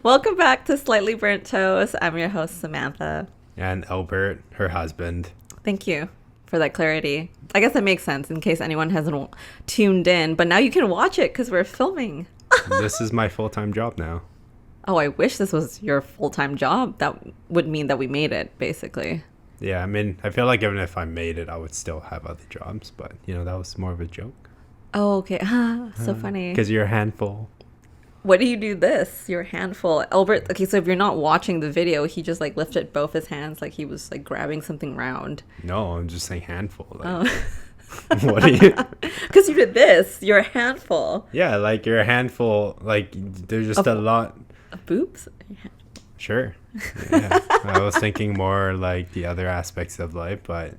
Welcome back to Slightly Burnt Toast. I'm your host, Samantha. And Albert, her husband. Thank you for that clarity. I guess that makes sense in case anyone hasn't tuned in, but now you can watch it because we're filming. This is my full-time job now. Oh, I wish this was your full-time job. That would mean that we made it, basically. Yeah, I mean, I feel like even if I made it, I would still have other jobs. But, that was more of a joke. Oh, okay. So funny. Because you're a handful. What do you do this? You're a handful. Albert, okay, so if you're not watching the video, he just lifted both his hands like he was grabbing something round. No, I'm just saying handful. Oh. What are you? Because you did this. You're a handful. Yeah, you're a handful. There's just a lot. Boobs? Sure. Yeah. I was thinking more the other aspects of life, but,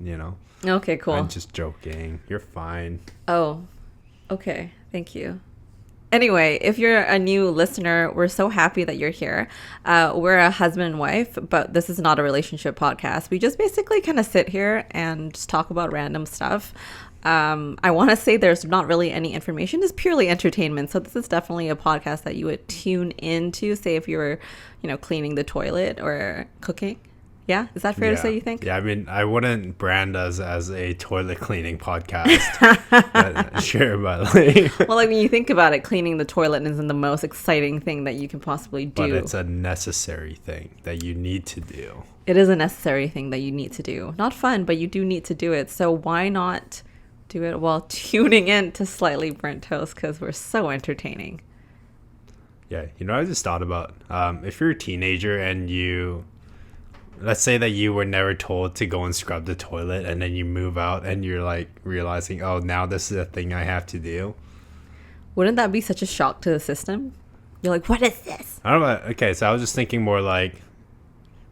Okay, cool. I'm just joking. You're fine. Oh, okay. Thank you. Anyway, if you're a new listener, we're so happy that you're here. We're a husband and wife, but this is not a relationship podcast. We just basically kind of sit here and just talk about random stuff. I want to say there's not really any information. It's purely entertainment. So this is definitely a podcast that you would tune into, say if you were, cleaning the toilet or cooking. Yeah? Is that fair to say, you think? Yeah, I mean, I wouldn't brand us as a toilet cleaning podcast. Sure, but well, when you think about it, cleaning the toilet isn't the most exciting thing that you can possibly do. But it's a necessary thing that you need to do. It is a necessary thing that you need to do. Not fun, but you do need to do it. So why not do it while tuning in to Slightly Burnt Toast, because we're so entertaining. Yeah, I just thought about if you're a teenager and let's say that you were never told to go and scrub the toilet, and then you move out and you're realizing, oh, now this is a thing I have to do. Wouldn't that be such a shock to the system? You're like, what is this? I don't know. Okay, so I was just thinking more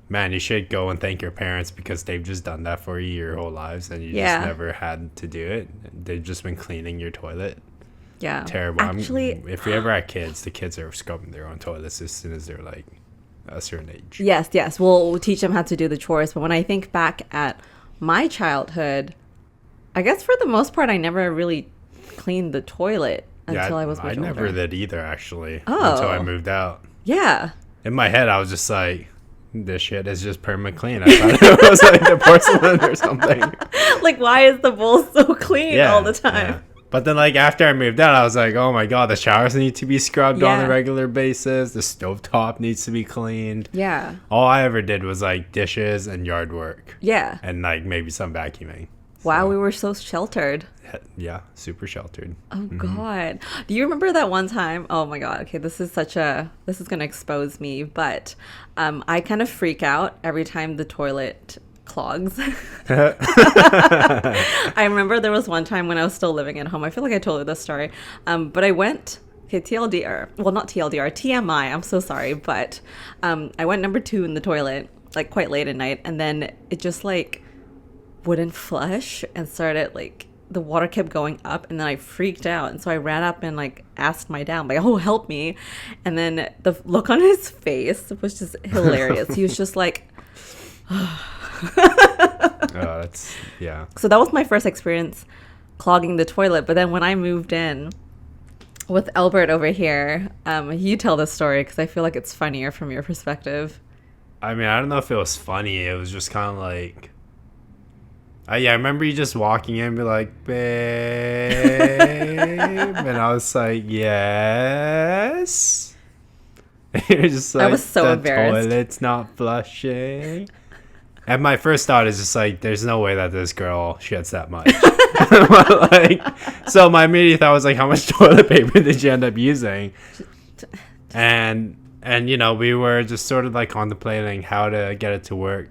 man, you should go and thank your parents because they've just done that for you your whole lives and you just never had to do it. They've just been cleaning your toilet. Yeah. Terrible. Actually, if we ever had kids, the kids are scrubbing their own toilets as soon as they're a certain age. Yes. We'll teach them how to do the chores. But when I think back at my childhood, I guess for the most part, I never really cleaned the toilet until I was much older. I never did either, actually. Oh. Until I moved out. Yeah. In my head, I was just like, this shit is just perma clean. I thought it was the porcelain or something. Why is the bowl so clean all the time? Yeah. But then, after I moved out, I was like, oh my God, the showers need to be scrubbed on a regular basis. The stovetop needs to be cleaned. Yeah. All I ever did was, dishes and yard work. Yeah. And, maybe some vacuuming. Wow, we were so sheltered. Yeah, super sheltered. Oh, God. Do you remember that one time? Oh, my God. Okay, this is going to expose me. But I kind of freak out every time the toilet clogs. I remember there was one time when I was still living at home. I feel like I told you this story. But I went, TLDR. Well, not TLDR, TMI. I'm so sorry. But I went number 2 in the toilet, quite late at night. And then it just wouldn't flush and started the water kept going up, and then I freaked out. And so I ran up and asked my dad, oh, help me. And then the look on his face was just hilarious. He was just That's yeah. So that was my first experience clogging the toilet. But then when I moved in with Albert over here, you tell this story because I feel like it's funnier from your perspective. I mean, I don't know if it was funny. It was just kind of I remember you just walking in and be like, babe. And I was like, yes. You're just I was so embarrassed. The toilet's not flushing. And my first thought is just there's no way that this girl shits that much. So my immediate thought was how much toilet paper did you end up using? And we were just sort of contemplating how to get it to work.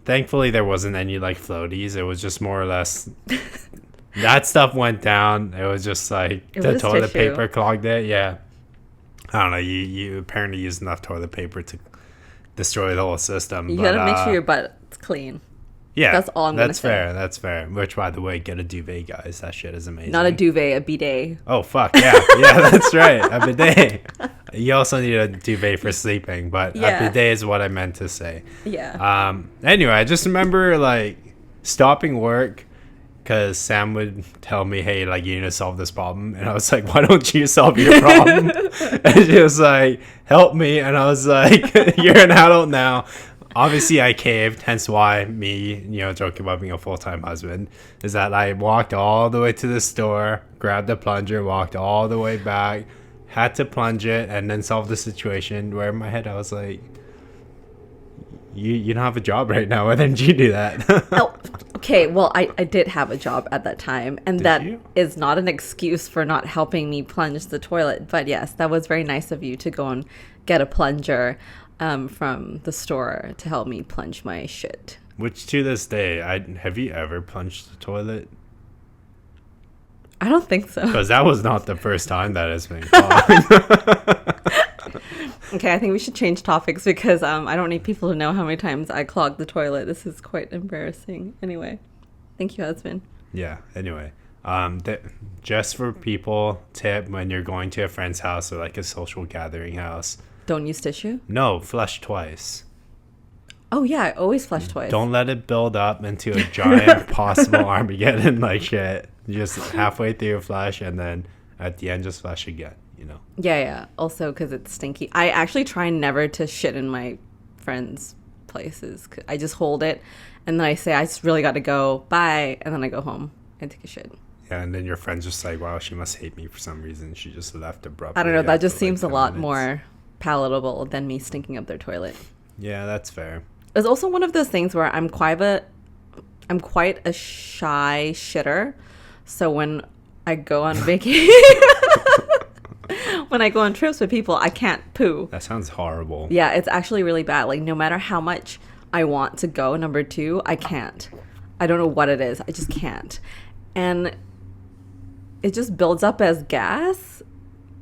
Thankfully, there wasn't any floaties. It was just more or less that stuff went down. It was just the toilet tissue. paper clogged it. Yeah. I don't know. You apparently used enough toilet paper to destroy the whole system. You gotta make sure your butt's clean. Yeah. That's all I'm gonna say. That's fair. Which, by the way, get a duvet, guys. That shit is amazing. Not a duvet, a bidet. Oh, fuck. Yeah. Yeah, that's right. A bidet. You also need a duvet for sleeping, but a bidet is what I meant to say. Yeah. Anyway, I just remember stopping work because Sam would tell me, hey, like, you need to solve this problem. And I was like, why don't you solve your problem? And she was like, help me. And I was like, you're an adult now. Obviously, I caved, hence why me, joking about being a full-time husband, is that I walked all the way to the store, grabbed the plunger, walked all the way back, had to plunge it, and then solve the situation, where in my head I was like, you don't have a job right now. Why didn't you do that? Oh, okay, well, I did have a job at that time, and that is not an excuse for not helping me plunge the toilet. But yes, that was very nice of you to go and get a plunger from the store to help me plunge my shit. Which, to this day, have you ever plunged the toilet? I don't think so. Because that was not the first time that has been clogged. Okay, I think we should change topics because I don't need people to know how many times I clogged the toilet. This is quite embarrassing. Anyway, thank you, husband. Yeah, anyway. Just for people, tip when you're going to a friend's house or like a social gathering house. Don't use tissue? No, flush twice. Oh, yeah, I always flush twice. Don't let it build up into a giant possible Armageddon like shit. Just halfway through flush and then at the end just flush again, Yeah. Also, because it's stinky. I actually try never to shit in my friends' places. I just hold it and then I say, I just really got to go. Bye. And then I go home and take a shit. Yeah, and then your friend's just like, wow, she must hate me for some reason. She just left abruptly. I don't know. That just seems a lot more palatable than me stinking up their toilet. Yeah, that's fair. It's also one of those things where I'm quite a shy shitter. So when I go on vacation, when I go on trips with people, I can't poo. That sounds horrible. Yeah, it's actually really bad. Like, no matter how much I want to go, number 2, I can't. I don't know what it is. I just can't. And it just builds up as gas,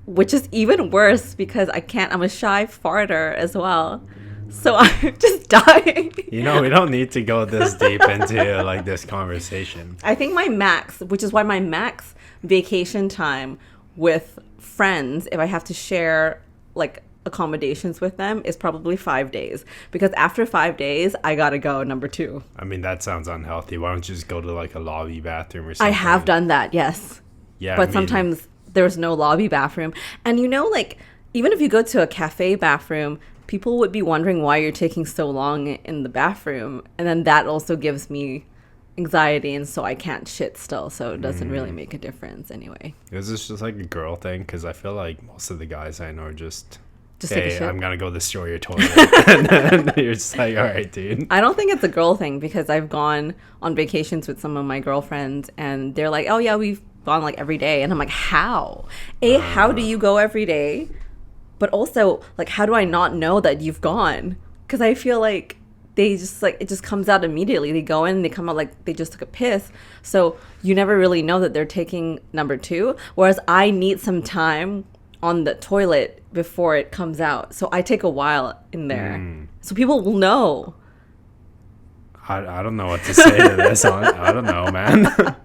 which is even worse because I can't. I'm a shy farter as well. So I'm just dying. We don't need to go this deep into like this conversation. I think my max, which is why my max vacation time with friends, if I have to share like accommodations with them, is probably 5 days. Because after 5 days, I gotta go, number 2. I mean, that sounds unhealthy. Why don't you just go to like a lobby bathroom or something? I have done that, yes. Yeah. But sometimes there's no lobby bathroom. And like, even if you go to a cafe bathroom, people would be wondering why you're taking so long in the bathroom. And then that also gives me anxiety. And so I can't shit still. So it doesn't really make a difference anyway. Is this just like a girl thing? Because I feel like most of the guys I know are just take a shit. I'm going to go destroy your toilet. And then you're just like, all right, dude. I don't think it's a girl thing because I've gone on vacations with some of my girlfriends. And they're like, oh, yeah, we've gone like every day. And I'm like, how? How do you go every day? But also, like, how do I not know that you've gone? Because I feel like they just, like, it just comes out immediately. They go in and they come out like they just took a piss. So you never really know that they're taking number 2. Whereas I need some time on the toilet before it comes out. So I take a while in there. So people will know. I don't know what to say to this. I don't know, man.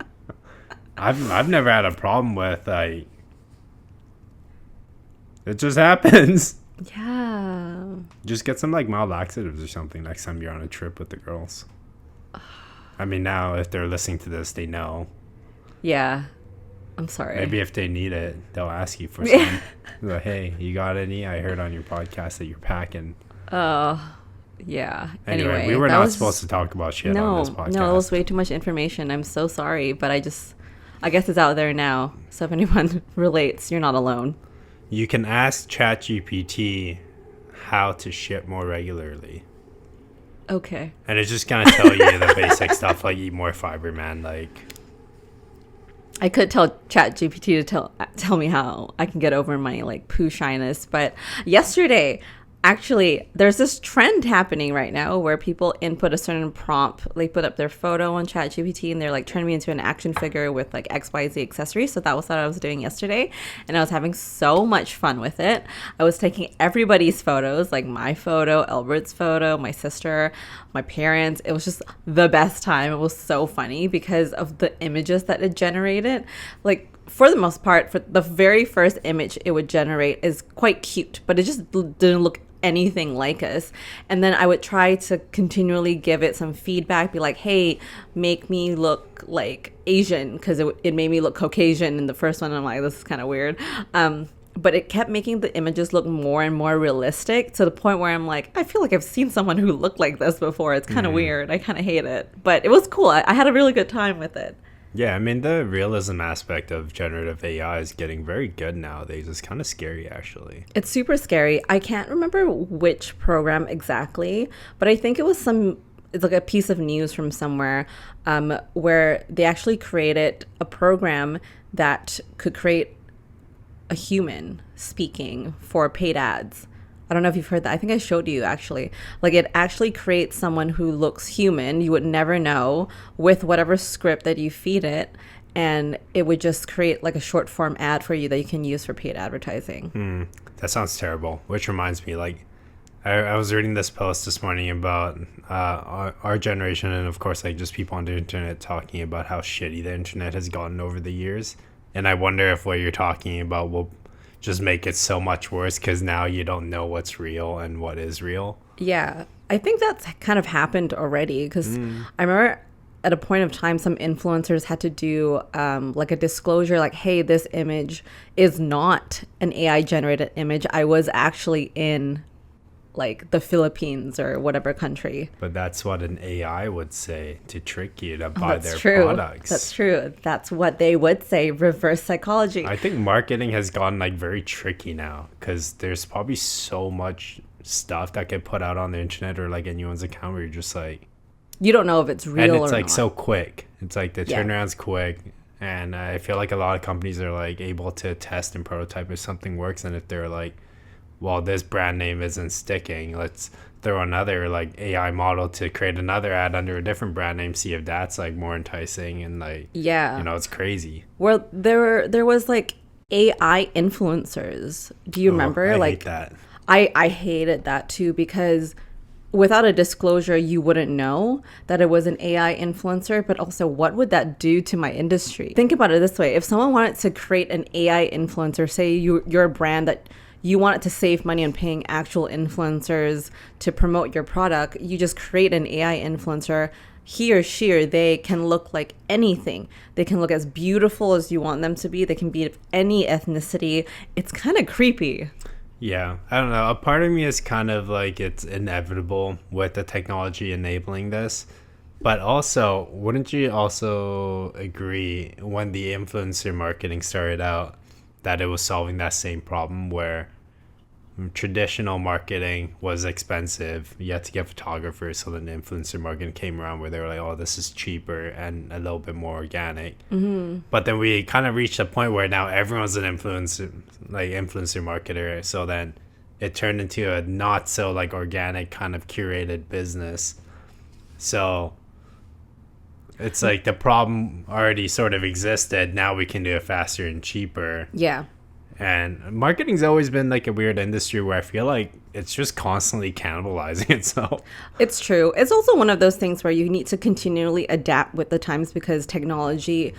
I've never had a problem with, like, it just happens. Yeah. Just get some like mild laxatives or something next time you're on a trip with the girls. I mean, now if they're listening to this, they know. Yeah. I'm sorry. Maybe if they need it, they'll ask you for some. Like, hey, you got any? I heard on your podcast that you're packing. Oh, yeah. Anyway, we were not supposed to talk about shit on this podcast. No, it was way too much information. I'm so sorry, but I guess it's out there now. So if anyone relates, you're not alone. You can ask ChatGPT how to shit more regularly. Okay. And it's just gonna tell you the basic stuff like eat more fiber, man. Like, I could tell ChatGPT to tell me how I can get over my like poo shyness, but yesterday, actually, there's this trend happening right now where people input a certain prompt. They put up their photo on ChatGPT and they're like, turn me into an action figure with like XYZ accessories. So that was what I was doing yesterday. And I was having so much fun with it. I was taking everybody's photos, like my photo, Albert's photo, my sister, my parents. It was just the best time. It was so funny because of the images that it generated. Like, for the most part, for the very first image it would generate is quite cute, but it just didn't look anything like us. And then I would try to continually give it some feedback, be like, hey, make me look like Asian, because it made me look Caucasian in the first one. I'm like, this is kind of weird. But it kept making the images look more and more realistic, to the point where I'm like, I feel like I've seen someone who looked like this before. It's kind of weird. I kind of hate it. But it was cool. I had a really good time with it. Yeah, I mean, the realism aspect of generative AI is getting very good nowadays. It's kind of scary, actually. It's super scary. I can't remember which program exactly, but I think it was it's like a piece of news from somewhere, where they actually created a program that could create a human speaking for paid ads. I don't know if you've heard that. I think I showed you, actually. Like, it actually creates someone who looks human. You would never know, with whatever script that you feed it. And it would just create like a short form ad for you that you can use for paid advertising. That sounds terrible. Which reminds me, like, I was reading this post this morning about our generation, and of course, like, just people on the internet talking about how shitty the internet has gotten over the years. And I wonder if what you're talking about will just make it so much worse, because now you don't know what's real and what is real. Yeah, I think that's kind of happened already, because I remember at a point of time, some influencers had to do like a disclosure, like, hey, this image is not an AI generated image. I was actually in like the Philippines or whatever country. But that's what an AI would say to trick you to buy their true. products. That's true. That's what they would say. Reverse psychology. I think marketing has gotten like very tricky now, because there's probably so much stuff that get put out on the internet or like anyone's account where you're just like, you don't know if it's real or not. And it's like so quick. It's like the Yeah. turnaround's quick. And I feel like a lot of companies are like able to test and prototype if something works. And if they're like, well, this brand name isn't sticking, let's throw another like AI model to create another ad under a different brand name, see if that's like more enticing. And like, Yeah. you know, it's crazy. Well, there was like AI influencers. Do you remember? I like hate that. I hated that too, because without a disclosure, you wouldn't know that it was an AI influencer. But also, what would that do to my industry? Think about it this way. If someone wanted to create an AI influencer, say you're a brand that you want it to save money on paying actual influencers to promote your product, you just create an AI influencer. He or she or they can look like anything. They can look as beautiful as you want them to be. They can be of any ethnicity. It's kind of creepy. Yeah, I don't know. A part of me is kind of like it's inevitable with the technology enabling this. But also, wouldn't you also agree when the influencer marketing started out that it was solving that same problem where traditional marketing was expensive? You had to get photographers, so then influencer marketing came around where they were like, oh, this is cheaper and a little bit more organic. But then we kind of reached a point where now everyone's an influencer marketer, so then it turned into a not so like organic kind of curated business. So it's like the problem already sort of existed, now we can do it faster and cheaper. Yeah. And marketing's always been like a weird industry where I feel like it's just constantly cannibalizing itself. It's true. It's also one of those things where you need to continually adapt with the times, because technology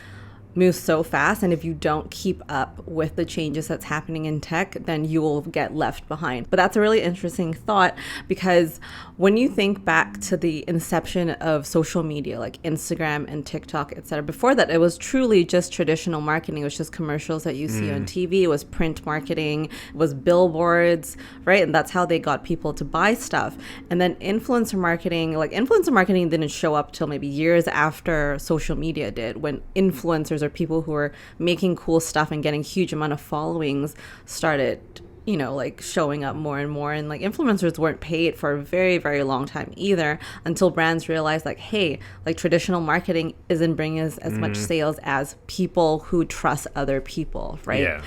moves so fast, and if you don't keep up with the changes that's happening in tech, then you will get left behind. But that's a really interesting thought, because when you think back to the inception of social media like Instagram and TikTok, etc., before that it was truly just traditional marketing. It was just commercials that you see on TV. It was print marketing, it was billboards, right? And that's how they got people to buy stuff. And then influencer marketing didn't show up till maybe years after social media did, when influencers or people who are making cool stuff and getting huge amount of followings started, like showing up more and more. And like influencers weren't paid for a very, very long time either, until brands realized like, hey, like traditional marketing isn't bringing us as much sales as people who trust other people, right? Yeah.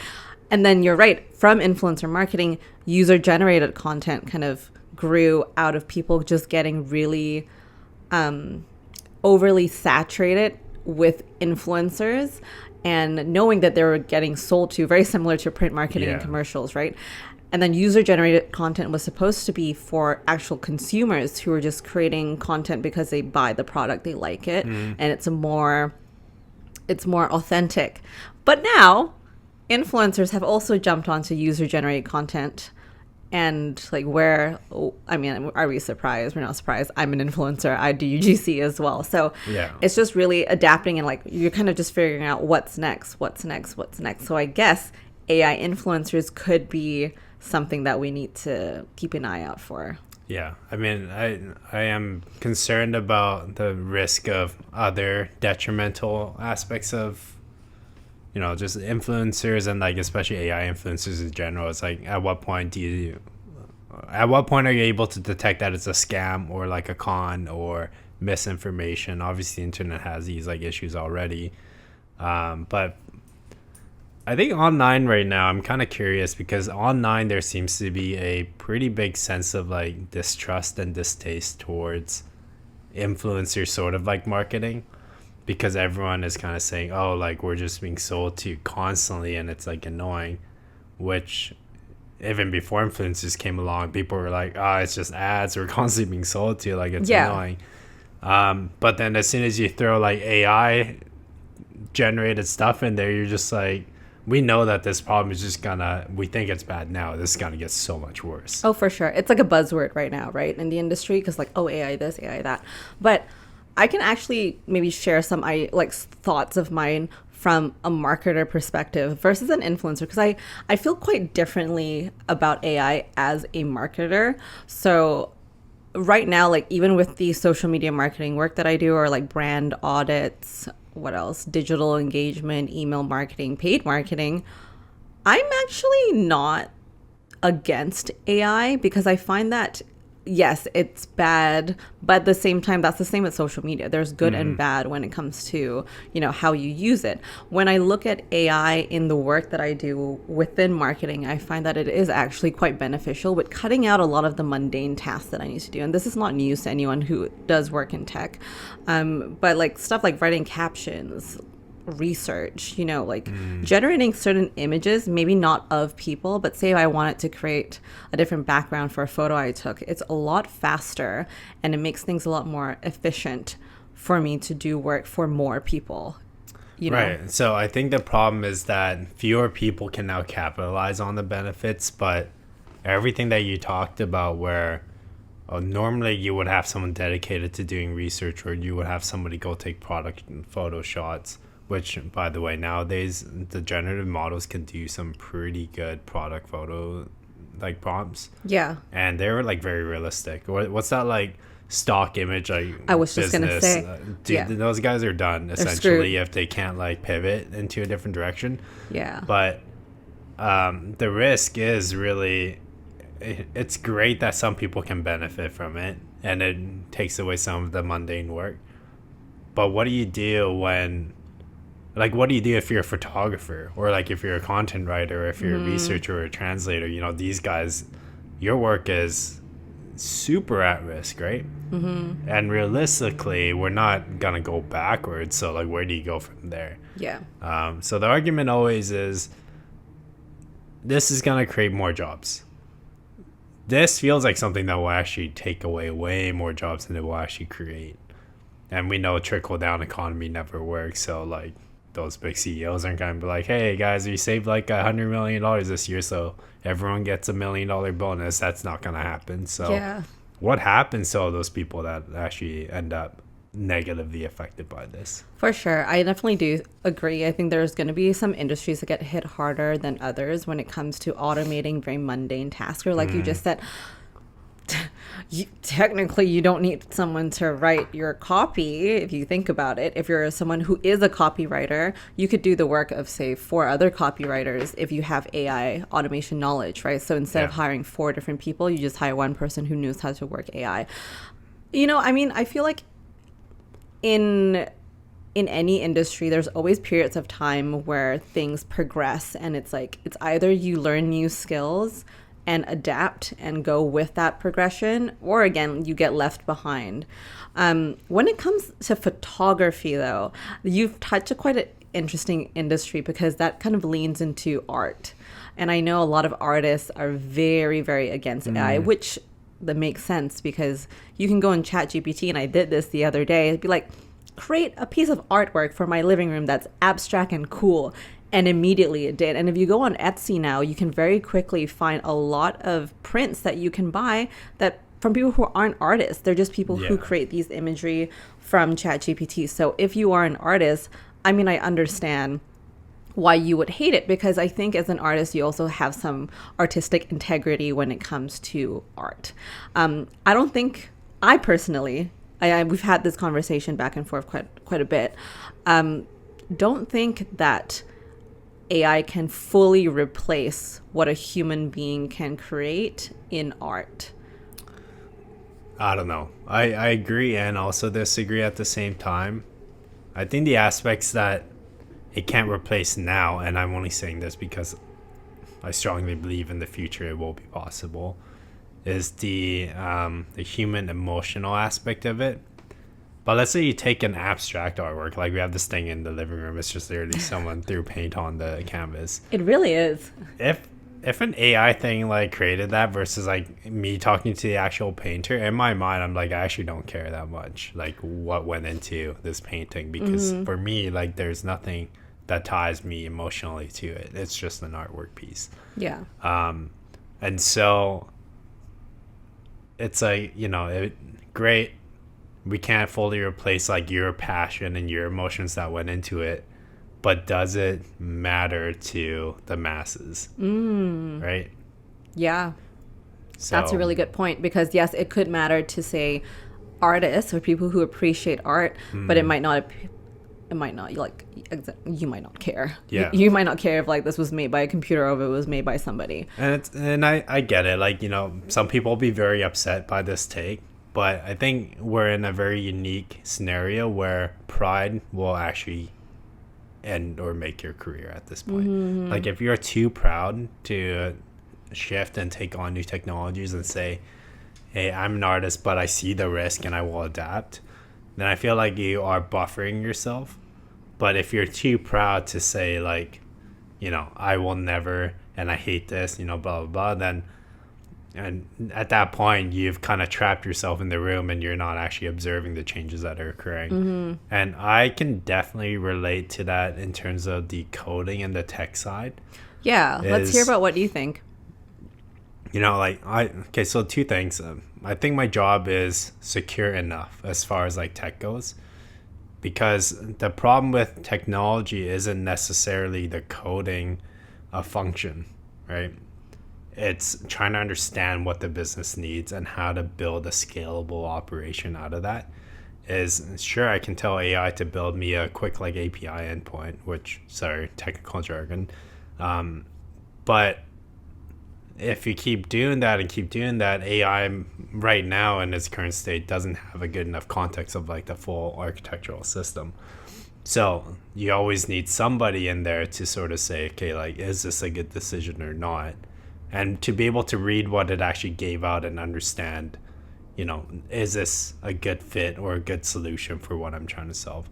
And then you're right, from influencer marketing, user generated content kind of grew out of people just getting really overly saturated with influencers and knowing that they were getting sold to, very similar to print marketing and commercials, right? And then user generated content was supposed to be for actual consumers who are just creating content because they buy the product, they like it, and it's more authentic. But now influencers have also jumped onto user generated content, And like where, I mean, are we surprised? We're not surprised. I'm an influencer. I do UGC as well. So Yeah. it's just really adapting, and like you're kind of just figuring out what's next. So I guess AI influencers could be something that we need to keep an eye out for. Yeah, I mean, I am concerned about the risk of other detrimental aspects of, just influencers, and like especially AI influencers in general. It's like, at what point are you able to detect that it's a scam or like a con or misinformation? Obviously, the internet has these like issues already, but I think online right now, I'm kind of curious because online there seems to be a pretty big sense of like distrust and distaste towards influencer sort of like marketing, because everyone is kind of saying, oh, like we're just being sold to constantly and it's like annoying, which even before influencers came along, people were like, oh, it's just ads, we're constantly being sold to, like it's annoying. But then as soon as you throw like AI generated stuff in there, you're just like, we know that this problem is just we think it's bad now. This is gonna get so much worse. Oh, for sure. It's like a buzzword right now, right, in the industry, because like, oh, AI this, AI that. But I can actually maybe share some thoughts of mine from a marketer perspective versus an influencer, because I feel quite differently about AI as a marketer. So right now, like even with the social media marketing work that I do, or like brand audits, what else, digital engagement, email marketing, paid marketing, I'm actually not against AI, because I find that yes, it's bad, but at the same time, that's the same with social media. There's good and bad when it comes to, how you use it. When I look at AI in the work that I do within marketing, I find that it is actually quite beneficial with cutting out a lot of the mundane tasks that I need to do. And this is not news to anyone who does work in tech. But like stuff like writing captions, research, generating certain images, maybe not of people, but say if I wanted to create a different background for a photo I took, it's a lot faster and it makes things a lot more efficient for me to do work for more people. Right. So I think the problem is that fewer people can now capitalize on the benefits, but everything that you talked about where normally you would have someone dedicated to doing research, or you would have somebody go take product and photo shots, which, by the way, nowadays the generative models can do some pretty good product photo like prompts. Yeah. And they were like very realistic. What's that like stock image like I was just gonna say, those guys are done essentially if they can't like pivot into a different direction. Yeah. But the risk is really, it's great that some people can benefit from it and it takes away some of the mundane work. But what do you do when, like, what do you do if you're a photographer, or like if you're a content writer, or if you're a researcher or a translator? These guys, your work is super at risk, right? Mm-hmm. And realistically, we're not gonna go backwards. So like, where do you go from there? Yeah. So the argument always is, this is gonna create more jobs. This feels like something that will actually take away way more jobs than it will actually create. And we know trickle down economy never works. So like, those big CEOs aren't going to be like, hey guys, we saved like $100 million this year, so everyone gets $1 million bonus. That's not going to happen. So what happens to all those people that actually end up negatively affected by this? For sure. I definitely do agree. I think there's going to be some industries that get hit harder than others when it comes to automating very mundane tasks, or like you just said, technically you don't need someone to write your copy. If you think about it, if you're someone who is a copywriter, you could do the work of say 4 other copywriters if you have AI automation knowledge, right? So instead of hiring 4 different people, you just hire one person who knows how to work AI. I mean, I feel like in any industry, there's always periods of time where things progress, and it's like, it's either you learn new skills and adapt and go with that progression, or again, you get left behind. When it comes to photography, though, you've touched a quite an interesting industry, because that kind of leans into art. And I know a lot of artists are very, very against AI, which that makes sense, because you can go and chat GPT, and I did this the other day. It'd be like, create a piece of artwork for my living room that's abstract and cool. And immediately it did. And if you go on Etsy now, you can very quickly find a lot of prints that you can buy that from people who aren't artists. They're just people who create these imagery from ChatGPT. So if you are an artist, I mean, I understand why you would hate it, because I think as an artist, you also have some artistic integrity when it comes to art. I don't think, I personally, we've had this conversation back and forth quite a bit. Don't think that AI can fully replace what a human being can create in art. I don't know. I agree and also disagree at the same time. I think the aspects that it can't replace now, and I'm only saying this because I strongly believe in the future it will be possible, is the human emotional aspect of it. But let's say you take an abstract artwork, like we have this thing in the living room. It's just literally someone threw paint on the canvas. It really is. If an AI thing like created that versus like me talking to the actual painter, in my mind, I'm like, I actually don't care that much, like what went into this painting, because for me, like there's nothing that ties me emotionally to it. It's just an artwork piece. Yeah. And so it's like, great. We can't fully replace like your passion and your emotions that went into it, but does it matter to the masses? Right? Yeah. So That's a really good point, because yes, it could matter to, say, artists or people who appreciate art, but it might not like, you might not care. Yeah. You might not care if like this was made by a computer or if it was made by somebody. And I get it. Like, some people will be very upset by this take, but I think we're in a very unique scenario where pride will actually end or make your career at this point. Like if you're too proud to shift and take on new technologies and say, hey, I'm an artist, but I see the risk and I will adapt, then I feel like you are buffering yourself. But if you're too proud to say like, I will never, and I hate this, blah, blah, blah, then, and at that point, you've kind of trapped yourself in the room and you're not actually observing the changes that are occurring. And I can definitely relate to that in terms of the coding and the tech side. Yeah. Let's hear about what you think. So two things. I think my job is secure enough as far as like tech goes, because the problem with technology isn't necessarily the coding a function, right? It's trying to understand what the business needs and how to build a scalable operation out of that. Is sure, I can tell AI to build me a quick like API endpoint, which, sorry, technical jargon. But if you keep doing that, AI right now in its current state doesn't have a good enough context of like the full architectural system. So you always need somebody in there to sort of say, okay, like, is this a good decision or not? And to be able to read what it actually gave out and understand, is this a good fit or a good solution for what I'm trying to solve?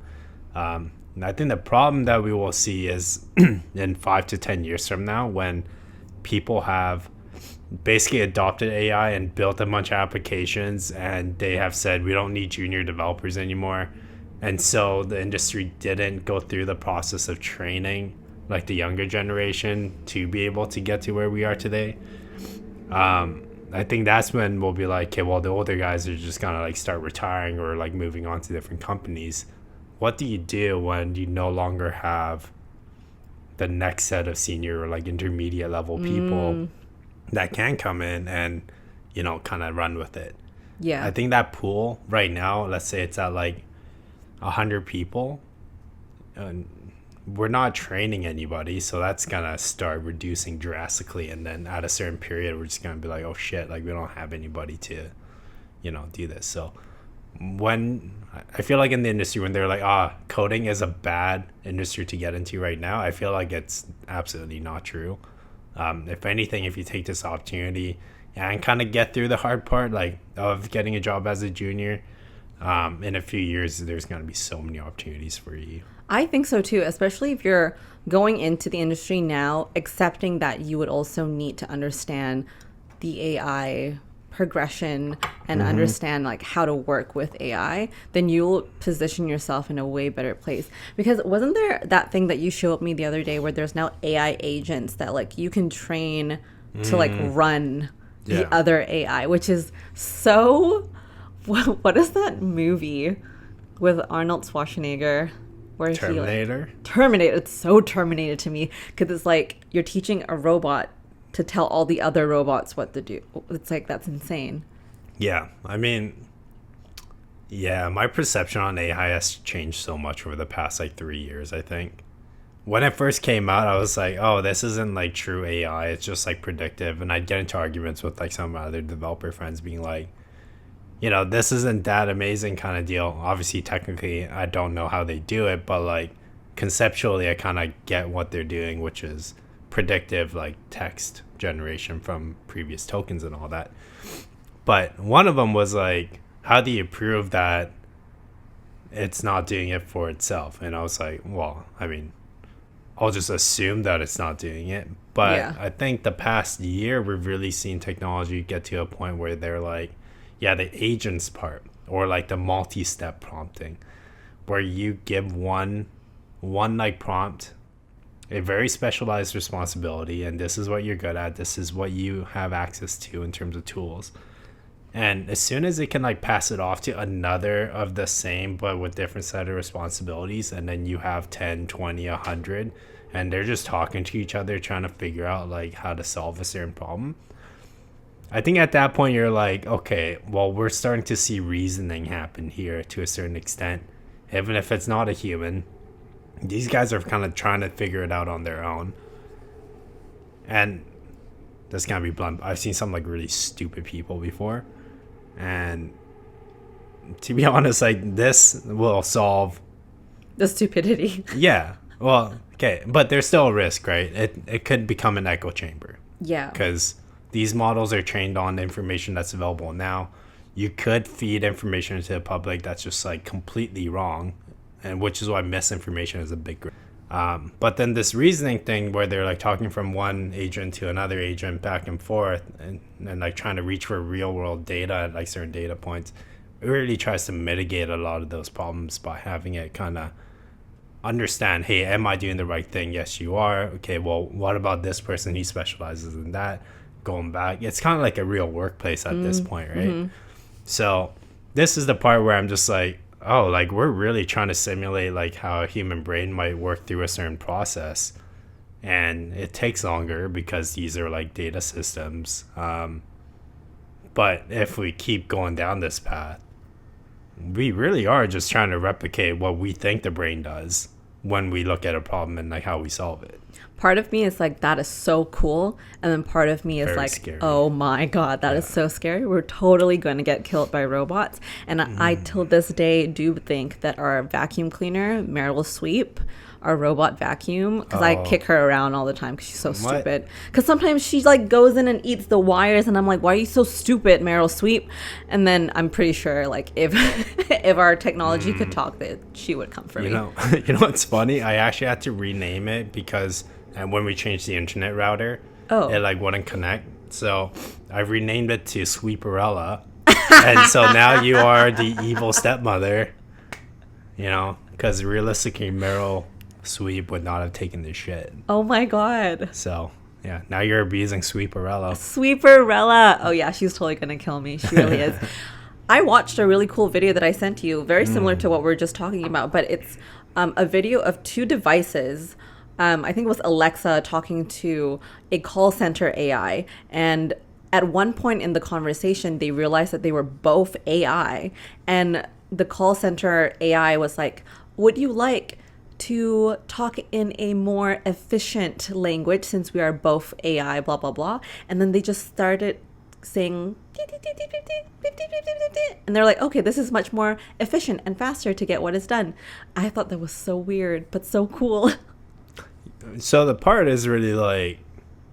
And I think the problem that we will see is in 5 to 10 years from now, when people have basically adopted AI and built a bunch of applications and they have said, we don't need junior developers anymore. And so the industry didn't go through the process of training like the younger generation to be able to get to where we are today. I think that's when we'll be like, okay, well, the older guys are just gonna like start retiring or like moving on to different companies. What do you do when you no longer have the next set of senior or like intermediate level people that can come in and, kind of run with it? Yeah. I think that pool right now, let's say it's at like 100 people, and we're not training anybody, so that's gonna start reducing drastically, and then at a certain period we're just gonna be like, oh shit, like we don't have anybody to do this. So when I feel like in the industry, when they're like, coding is a bad industry to get into right now, I feel like it's absolutely not true. If anything, if you take this opportunity and kind of get through the hard part, like of getting a job as a junior, in a few years there's going to be so many opportunities for you. I think so too, especially if you're going into the industry now, accepting that you would also need to understand the AI progression and understand like how to work with AI, then you'll position yourself in a way better place. Because wasn't there that thing that you showed me the other day where there's now AI agents that like you can train to like run the other AI, which is so what is that movie with Arnold Schwarzenegger where Terminator? Terminator. It's so Terminator to me because it's like you're teaching a robot to tell all the other robots what to do. It's like, that's insane. Yeah, I mean, yeah, my perception on AI has changed so much over the past like 3 years, I think. When it first came out, I was like, oh, this isn't like true AI, it's just like predictive. And I'd get into arguments with like some of my other developer friends being like, you know, this isn't that amazing kind of deal. Obviously, technically, I don't know how they do it, but like conceptually, I kind of get what they're doing, which is predictive like text generation from previous tokens and all that. But one of them was like, how do you prove that it's not doing it for itself? And I was like, well, I mean, I'll just assume that it's not doing it. But Yeah. I think the past year we've really seen technology get to a point where they're like, yeah, the agents part, or like the multi-step prompting, where you give one like prompt, a very specialized responsibility, and this is what you're good at, this is what you have access to in terms of tools. And as soon as it can like pass it off to another of the same but with different set of responsibilities, and then you have 10, 20, 100, and they're just talking to each other trying to figure out like how to solve a certain problem, I think at that point you're like, okay, well, we're starting to see reasoning happen here to a certain extent, even if it's not a human. These guys are kind of trying to figure it out on their own. And that's gonna be blunt, I've seen some like really stupid people before, and to be honest, like, this will solve The stupidity. yeah, well, okay, but there's still a risk, right? It could become an echo chamber, Yeah. because these models are trained on the information that's available now. You could feed information into the public that's just like completely wrong, and which is why misinformation is a big but then this reasoning thing where they're like talking from one agent to another agent back and forth, and like trying to reach for real world data at like certain data points, it really tries to mitigate a lot of those problems by having it kind of understand, hey, am I doing the right thing? Yes, you are. Okay, well, what about this person? He specializes in that. Going back, it's kind of like a real workplace at this point, right? So this is the part where I'm just like, oh, like, we're really trying to simulate like how a human brain might work through a certain process, and it takes longer because these are like data systems. But if we keep going down this path, we really are just trying to replicate what we think the brain does when we look at a problem and like how we solve it. Part of me is like, that is so cool. And then part of me is Very like, scary. oh my God, that is so scary. We're totally going to get killed by robots. And I till this day do think that our vacuum cleaner, Meryl Sweep, our robot vacuum, because I kick her around all the time because she's so stupid. Because sometimes she like goes in and eats the wires, and I'm like, why are you so stupid, Meryl Sweep? And then I'm pretty sure like if if our technology could talk, that she would come for me. You know what's funny? I actually had to rename it because when we changed the internet router, it like wouldn't connect. So I renamed it to Sweeperella. And so now you are the evil stepmother, you know, because realistically, Meryl Sweep would not have taken this shit. Oh my God. So yeah, now you're abusing Sweeperella. Sweeperella. Oh yeah, she's totally gonna kill me. She really is. I watched a really cool video that I sent you, very similar to what we're just talking about, but it's a video of two devices. I think it was Alexa talking to a call center AI, and at one point in the conversation, they realized that they were both AI, and the call center AI was like, would you like to talk in a more efficient language since we are both AI, blah, blah, blah. And then they just started saying, and they're like, okay, this is much more efficient and faster to get what is done. I thought that was so weird, but so cool. So the part is really like,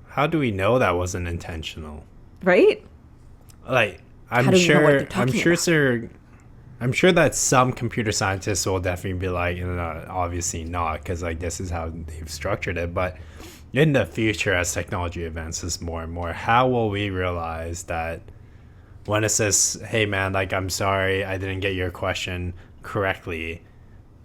how do we know that wasn't intentional? Right? Like, I'm sure that some computer scientists will definitely be like, no, obviously not, because like this is how they've structured it. But in the future, as technology advances more and more, how will we realize that when it says, hey man, like, I'm sorry, I didn't get your question correctly.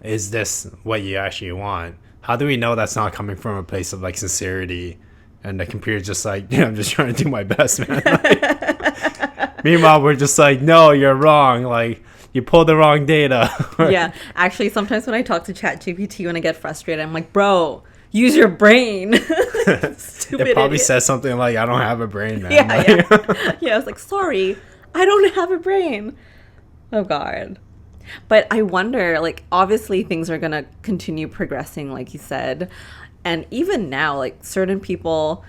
Is this what you actually want? How do we know that's not coming from a place of like sincerity? And the computer's just like, yeah, I'm just trying to do my best, man. Like, meanwhile, we're just like, no, you're wrong. Like, you pulled the wrong data. Yeah. Actually, sometimes when I talk to ChatGPT, when I get frustrated, I'm like, bro, use your brain. Stupid It probably idiot. says something like, I don't have a brain, man. Yeah, Like, yeah. Yeah, I was like, sorry, I don't have a brain. Oh, God. But I wonder, like, obviously things are going to continue progressing, like you said. And even now, like, certain people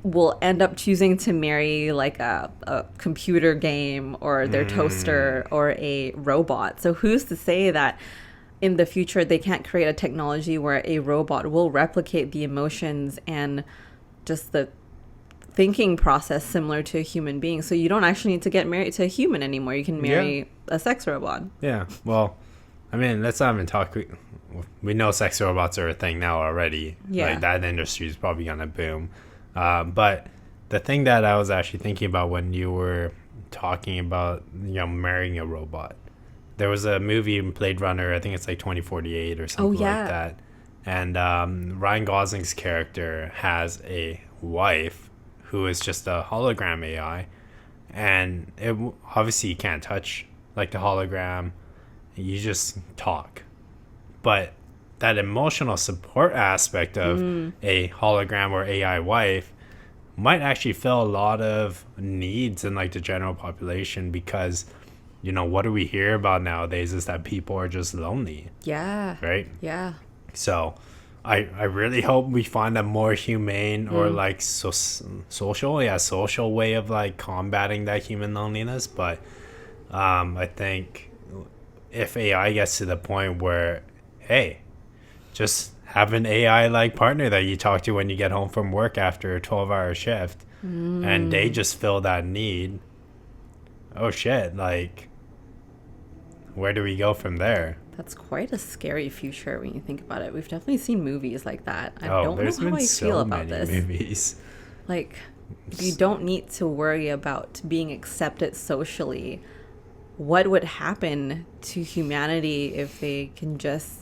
will end up choosing to marry, like, a computer game or their toaster or a robot. So who's to say that in the future they can't create a technology where a robot will replicate the emotions and just the thinking process similar to a human being, so you don't actually need to get married to a human anymore. You can marry a sex robot. yeah, well, I mean, let's not even talk. We know sex robots are a thing now already. Yeah. Like, that industry is probably going to boom. But the thing that I was actually thinking about when you were talking about, marrying a robot, there was a movie in Blade Runner, I think it's like 2048 or something like that. And Ryan Gosling's character has a wife who is just a hologram AI. And obviously you can't touch like the hologram. You just talk. But that emotional support aspect of a hologram or AI wife might actually fill a lot of needs in like the general population, because what do we hear about nowadays is that people are just lonely, Yeah. right? Yeah. So I really hope we find a more humane or like social way of like combating that human loneliness. But I think if AI gets to the point where, hey, just have an AI like partner that you talk to when you get home from work after a 12-hour shift, and they just fill that need. Oh shit, like, where do we go from there? That's quite a scary future when you think about it. We've definitely seen movies like that. I Oh, don't there's know how been I so feel about many this. movies. Like, you don't need to worry about being accepted socially. What would happen to humanity if they can just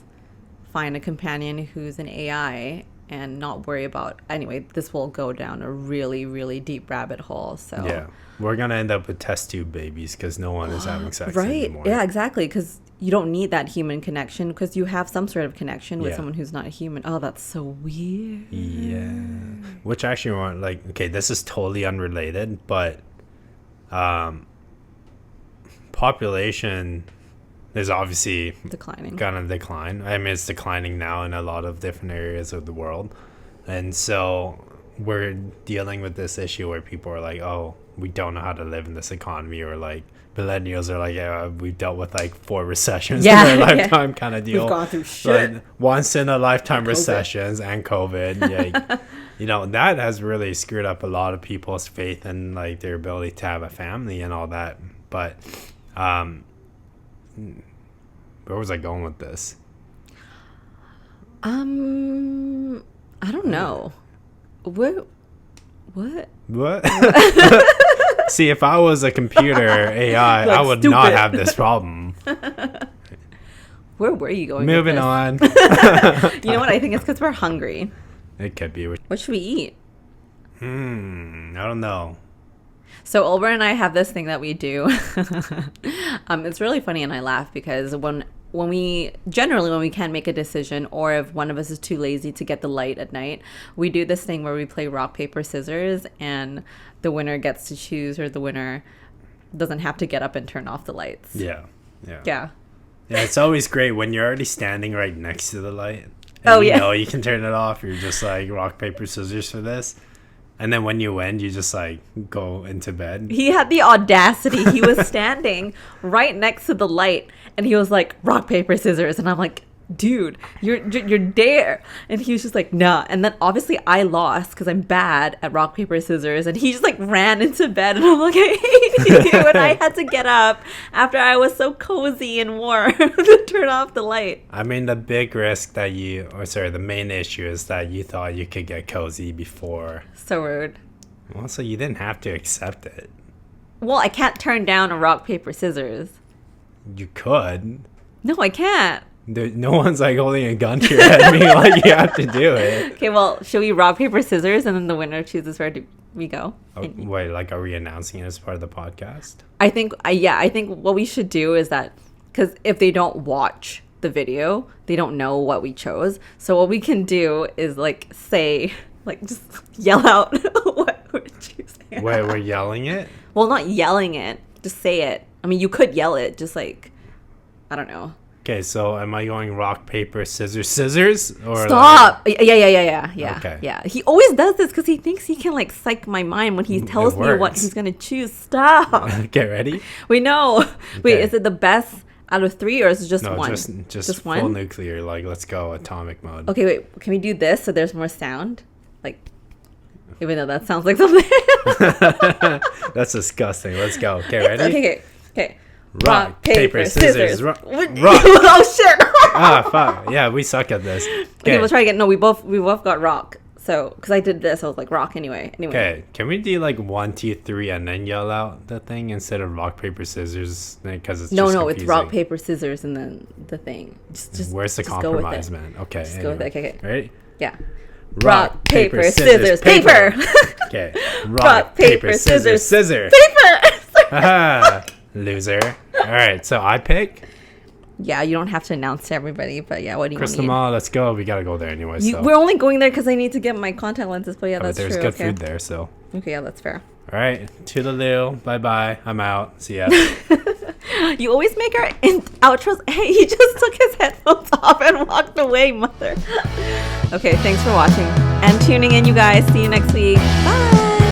find a companion who's an AI and not worry about... Anyway, this will go down a really, really deep rabbit hole. So Yeah, we're gonna end up with test tube babies because no one is having sex right. anymore. Yeah, exactly. Because you don't need that human connection, because you have some sort of connection with Yeah. someone who's not a human. Oh, that's so weird. Yeah. Which actually, like, okay, this is totally unrelated, but population is obviously Declining. gonna decline. I mean, it's declining now in a lot of different areas of the world, and so we're dealing with this issue where people are like, oh, we don't know how to live in this economy, or like millennials are like, yeah, we've dealt with like 4 recessions in our lifetime, kind of deal. We've gone through shit. Like, once in a lifetime And COVID. recessions and COVID. Yeah, that has really screwed up a lot of people's faith and like their ability to have a family and all that. But where was I going with this? I don't know. What? See, if I was a computer AI, Like, I would not stupid. have this problem. Where were you going? Moving with on. this? You know what? I think it's because we're hungry. It could be. What should we eat? I don't know. So Olber and I have this thing that we do. It's really funny, and I laugh because when we can't make a decision, or if one of us is too lazy to get the light at night, we do this thing where we play rock, paper, scissors, and the winner gets to choose, or the winner doesn't have to get up and turn off the lights. Yeah. Yeah. Yeah, it's always great when you're already standing right next to the light. And Oh, yeah. You can turn it off. You're just like, rock, paper, scissors for this. And then when you win, you just like go into bed. He had the audacity. He was standing right next to the light, and he was like, rock, paper, scissors. And I'm like, dude, you're there. And he was just like, nah. And then obviously I lost because I'm bad at rock, paper, scissors. And he just like ran into bed, and I'm like, I hate you. And I had to get up after I was so cozy and warm to turn off the light. I mean, the big risk that the main issue is that you thought you could get cozy before. So rude. Also, you didn't have to accept it. Well, I can't turn down a rock, paper, scissors. You could. No, I can't. No one's like holding a gun to your head being like, you have to do it. Okay, well, should we rock, paper, scissors, and then the winner chooses where we go? Oh, wait, like, are we announcing it as part of the podcast? I think what we should do is that, because if they don't watch the video, they don't know what we chose. So what we can do is like say, like just yell out what we're choosing. Wait, we're yelling it? Well, not yelling it, just say it. I mean, you could yell it, just like, I don't know. Okay, so am I going rock, paper, scissors? Or Stop! Yeah. Okay. Yeah. He always does this because he thinks he can like psych my mind when he tells me what he's gonna choose. Stop. Get ready? Wait, no. Okay. Wait, is it the best out of 3 or is it just No, one? just full one? nuclear. Like, let's go atomic mode. Okay, wait. Can we do this so there's more sound? Like, even though that sounds like something. That's disgusting. Let's go. Okay, ready? Okay. Rock, paper, scissors. Rock. Oh shit! Ah, fuck. Yeah, we suck at this. Okay, we'll try again. No, we both got rock. So, because I did this, I was like rock anyway. Okay, can we do like 1, 2, 3, and then yell out the thing instead of rock, paper, scissors? Because it's no, just it's rock, paper, scissors, and then the thing. Just where's the compromise, man? Okay, just go with it. Okay. Ready? Yeah. Rock, paper, scissors, paper. Okay. Rock, paper, scissors, scissors. Paper. Haha, loser. All right, so I pick. Yeah, you don't have to announce to everybody, but yeah, what do you Crystal need? Mall, let's go. We gotta go there anyway. So. We're only going there because I need to get my contact lenses, but yeah, that's there's true. good food there, so. Okay, yeah, that's fair. All right, toodaloo, bye-bye. I'm out. See ya. You always make our outros. Hey, he just took his headphones off and walked away, mother. Okay, thanks for watching and tuning in, you guys. See you next week. Bye.